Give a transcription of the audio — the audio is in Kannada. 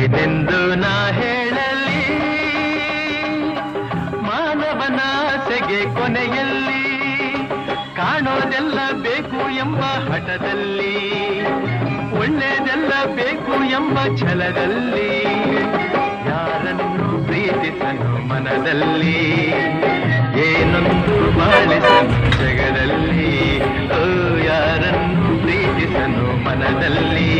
ಏನೆಂದು ನಾ ಹೇಳಲಿ ಮಾನವನಾಸೆಗೆ ಕೊನೆಯಲ್ಲಿ ಕಾಣೋದೆಲ್ಲ ಬೇಕು ಎಂಬ ಹಠದಲ್ಲಿ ಒಳ್ಳೆಯದೆಲ್ಲ ಬೇಕು ಎಂಬ ಛಲದಲ್ಲಿ ಯಾರನ್ನು ಪ್ರೀತಿಸನು ಮನದಲ್ಲಿ ಏನೊಂದು ಬಾಳಿಸನು ಜಗದಲ್ಲಿ ಓ ಯಾರನ್ನು ಪ್ರೀತಿಸನು ಮನದಲ್ಲಿ